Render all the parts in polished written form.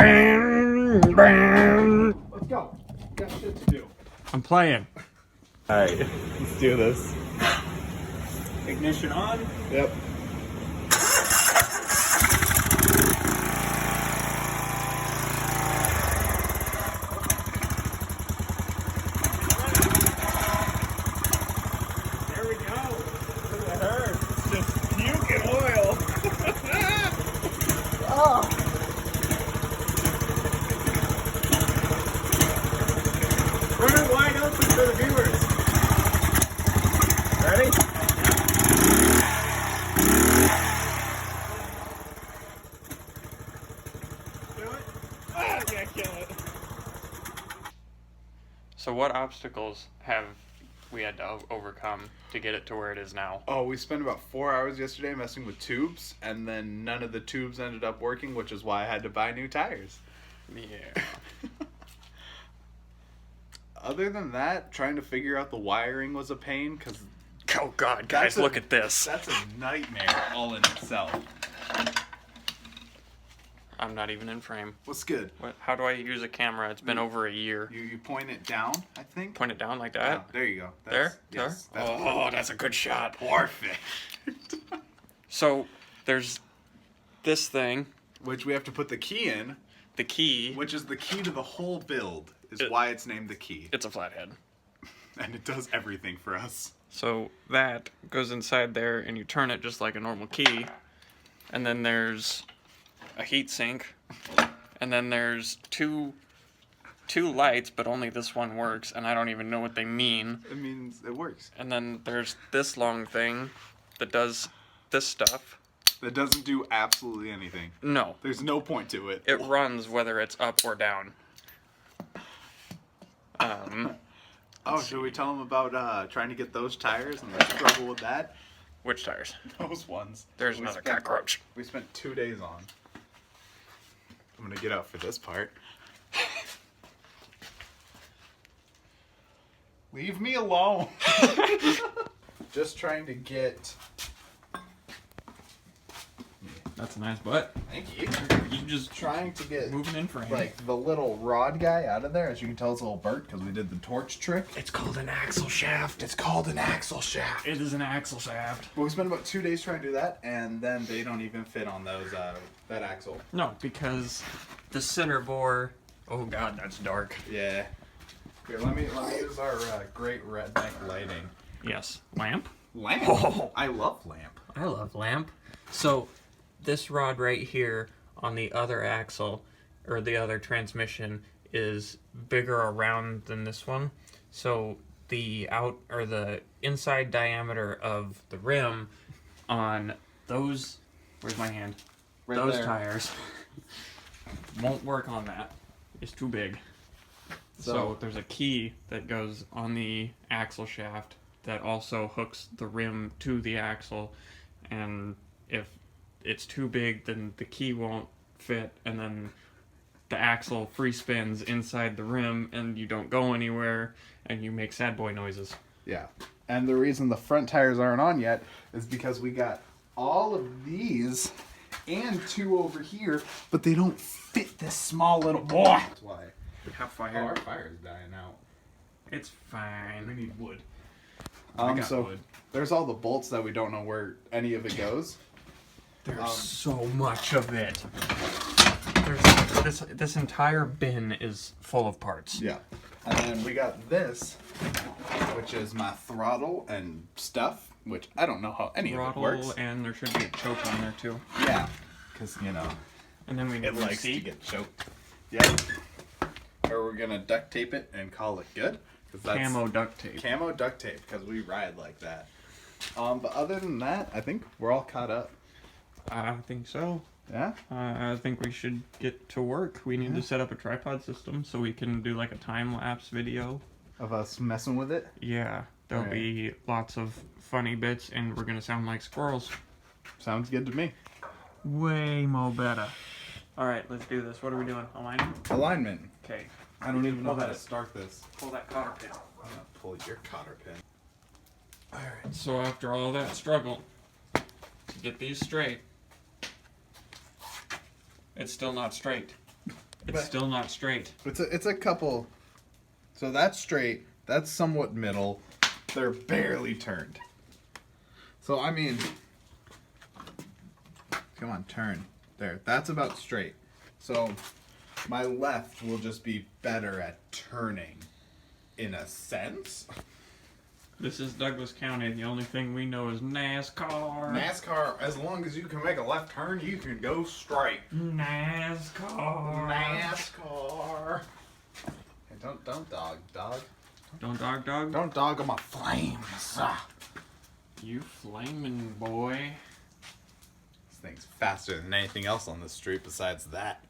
Let's go. Got shit to do. I'm playing. Alright, let's do this. Ignition on. Yep. There we go. Look at her. It's just puking oil. Oh. Run it wide open for the viewers. Ready? Do it. Ah, I can't kill it. So what obstacles have we had to overcome to get it to where it is now? Oh, we spent about 4 hours yesterday messing with tubes, and then none of the tubes ended up working, which is why I had to buy new tires. Yeah. Other than that, trying to figure out the wiring was a pain, because Oh God, guys, look at this. that's a nightmare all in itself. I'm not even in frame. What's good? What? How do I use a camera? It's been over a year. You point it down, I think? Point it down like Yeah, that. there you go. There? Yes. There? Oh, that's a good shot. Perfect. So there's this thing, Which we have to put the key in, the key. which is the key to the whole build, is It- why it's named the key. It's a flathead. And it does everything for us. So that goes inside there, and you turn it just like a normal key. And then there's a heat sink, and then there's two lights, but only this one works, and I don't even know what they mean. It means it works. And then there's this long thing that does this stuff. That doesn't do absolutely anything. No, There's no point to it. it runs whether it's up or down. Oh, should we tell them about trying to get those tires and the struggle with that? Which tires? Those ones. There's We another spent- cockroach. We spent 2 days on. I'm gonna get out for this part. Leave me alone. Just trying to get. That's a nice butt. Thank you. You just Trying to get moving in frame. like the little rod guy out of there. As you can tell, it's a little burnt because we did the torch trick. It's called an axle shaft. It's called an axle shaft. It is an axle shaft. But we spent about 2 days trying to do that, and then they don't even fit on those that axle. No, because the center bore. Oh God, that's dark. Yeah. Here, let me use our great redneck lighting. Yes, lamp. Lamp. Oh. I love lamp. I love lamp. So, this rod right here on the other axle, or the other transmission, is bigger around than this one. So the inside diameter of the rim on those, where's my hand? Right those there. tires won't work on that. It's too big. So there's a key that goes on the axle shaft that also hooks the rim to the axle, and if it's too big, then the key won't fit, and then the axle free spins inside the rim, and you don't go anywhere, and you make sad boy noises. Yeah. And the reason the front tires aren't on yet is because we got all of these and 2 over here, but they don't fit this small little boy. That's why. How Oh, our fire's dying out. It's fine. We need wood. I got So wood. there's all the bolts that we don't know where any of it goes. There's so much of it. There's this entire bin is full of parts. Yeah. And then we got this, which is my throttle and stuff, which I don't know how any of it Throttle, works. and there should be a choke on there too. Yeah. Because, you know, And then we need it a likes to seat. get choked. Yeah. Or we're going to duct tape it and call it good. 'Cause that's Camo duct tape. Camo duct tape, because we ride like that. But other than that, I think we're all caught up. I think so. Yeah? I think we should get to work. We need to set up a tripod system so we can do like a time-lapse video. Of us messing with it? Yeah, there'll Alright. be lots of funny bits, and we're gonna sound like squirrels. Sounds good to me. Way more better. Alright, let's do this. What are we doing? Alignment? Alignment. Okay. I don't even know Pull how that. to start this. Pull that cotter pin. I'm going to pull your cotter pin. Alright, so after all that struggle to get these straight, it's still not straight. It's still not straight. It's a couple. So that's straight. That's somewhat middle. They're barely turned. So I mean, come on, turn. There. That's about straight. So my left will just be better at turning, in a sense. This is Douglas County. The only thing we know is NASCAR. NASCAR, as long as you can make a left turn, you can go straight. NASCAR. NASCAR. Hey, don't dog. Don't dog. Don't dog on my flames. You flaming boy. This thing's faster than anything else on the street besides that.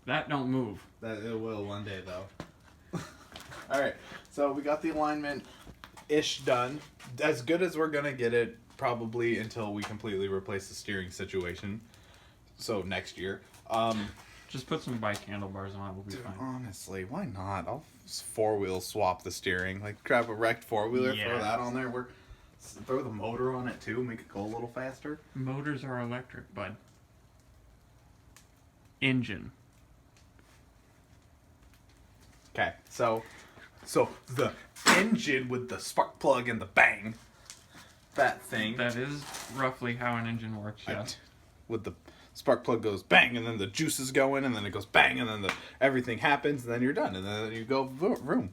That don't move. That it will one day though. Alright, so we got the alignment-ish done. As good as we're gonna get it, probably until we completely replace the steering situation. So next year. Just put some bike handlebars on it, we'll be fine. Honestly, why not? I'll four-wheel swap the steering. Like grab a wrecked four-wheeler, throw that on there. Throw the motor on it too, make it go a little faster. Motors are electric, bud. Engine. Okay, so the engine with the spark plug and the bang, that thing. That is roughly how an engine works, yes. With the spark plug goes bang, and then the juices go in, and then it goes bang, and then everything happens, and then you're done, and then you go vroom.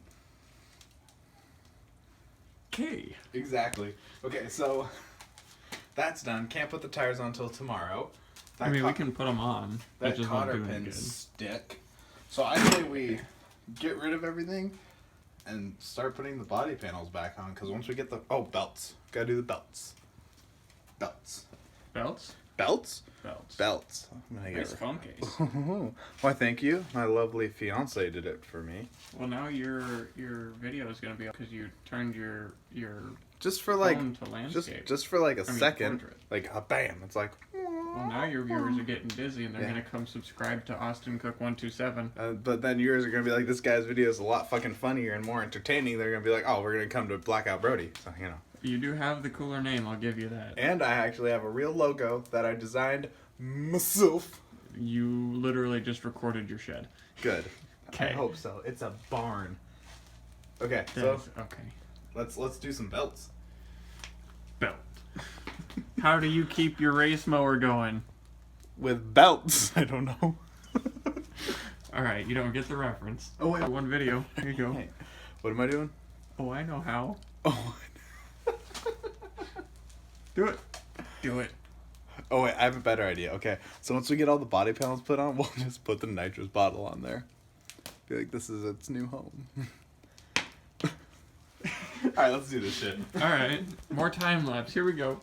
Okay. Exactly. Okay, so that's done. Can't put the tires on until tomorrow. We can put them on. That just cotter won't do any pin good. stick. So I say we get rid of everything and start putting the body panels back on, because once we get the belts, gotta do the belts. Belts? Belts. I'm gonna Nice get phone case. Why, thank you. My lovely fiance did it for me. Well, now your video is gonna be up because you turned your Just for like phone to landscape. just for like a second, portrait. like a bam. It's like. Well, now your viewers are getting busy and they're gonna come subscribe to Austin Cook 127. But then yours are gonna be like, this guy's video is a lot fucking funnier and more entertaining. They're gonna be like, oh, we're gonna come to Blackout Brody. So you know. You do have the cooler name, I'll give you that. And I actually have a real logo that I designed myself. You literally just recorded your shed. Good. Okay. I hope so. It's a barn. Okay, Okay. let's do some belts. Belt. How do you keep your race mower going? With belts. I don't know. Alright, you don't get the reference. Oh, wait. One video. Here you go. Hey, what am I doing? Oh, I know how. Oh. Do it. Oh wait, I have a better idea. Okay, so once we get all the body panels put on, we'll just put the nitrous bottle on there. Be like, this is its new home. Alright, let's do this shit. Alright, more time lapse. Here we go.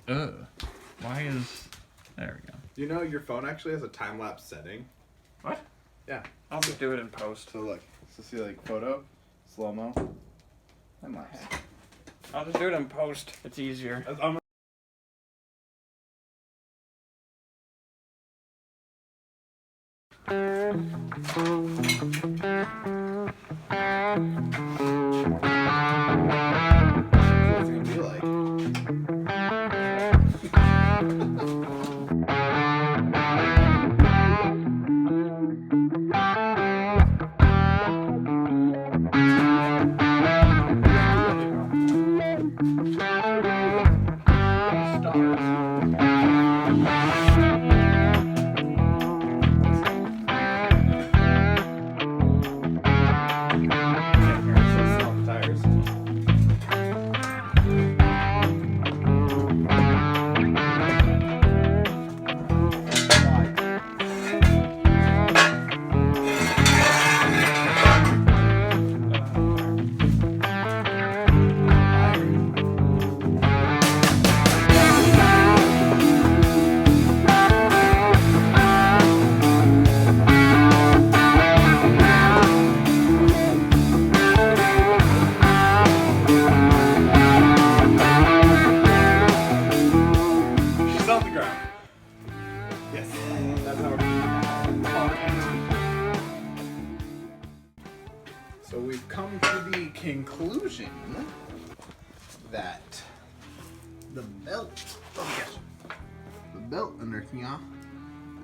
Why is... There we go. You know, your phone actually has a time-lapse setting. What? Yeah. I'll just do it in post. So look, see like photo, slow-mo, and lapse. I'll just do it in post. It's easier. What's it gonna be like? So we've come to the conclusion that the belt under here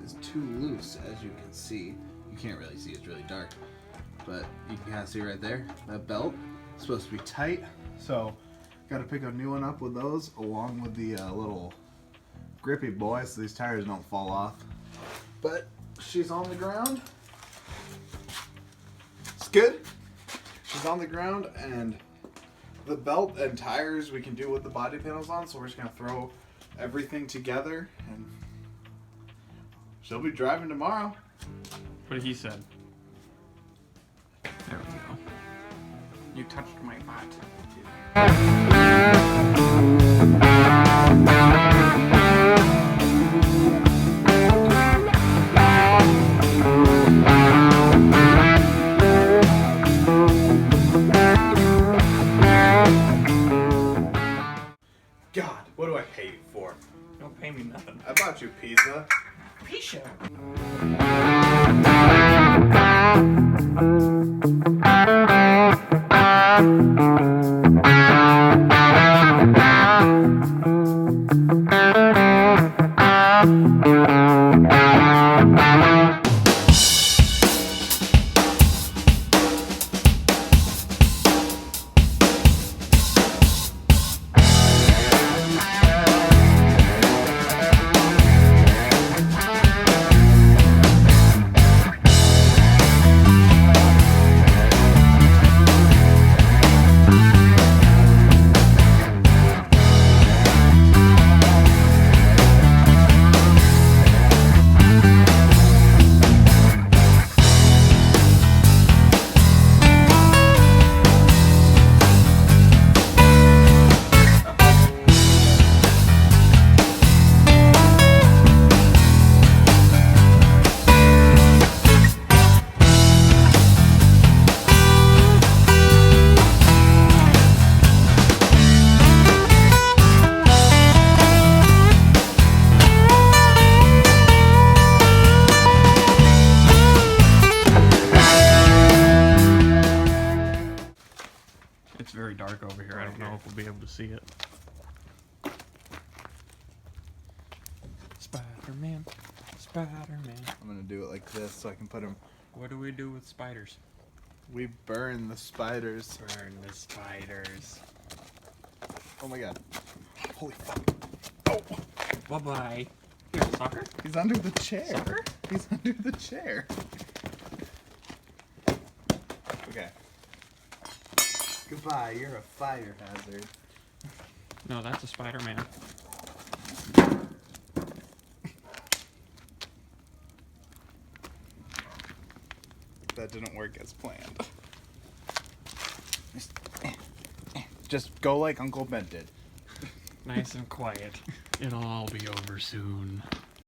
is too loose, as you can see. You can't really see, it's really dark. But you can kind of see right there, that belt is supposed to be tight. So, got to pick a new one up with those, along with the little grippy boy, so these tires don't fall off. But she's on the ground. It's good. She's on the ground, and the belt and tires we can do with the body panels on, so we're just going to throw everything together, and she'll be driving tomorrow. What he said. There we go. You touched my butt. God, what do I pay you for? Don't pay me nothing. I bought you pizza. Pisha. It's very dark over here. I don't know if we'll be able to see it. Spider-Man. Spider-Man. I'm gonna do it like this so I can put them. What do we do with spiders? We burn the spiders. Burn the spiders. Oh my god. Holy fuck. Oh! Bye-bye. Here, sucker. He's under the chair. Sucker? He's under the chair. Okay. Goodbye, you're a fire hazard. No, that's a Spider-Man. That didn't work as planned. Just go like Uncle Ben did. Nice and quiet. It'll all be over soon.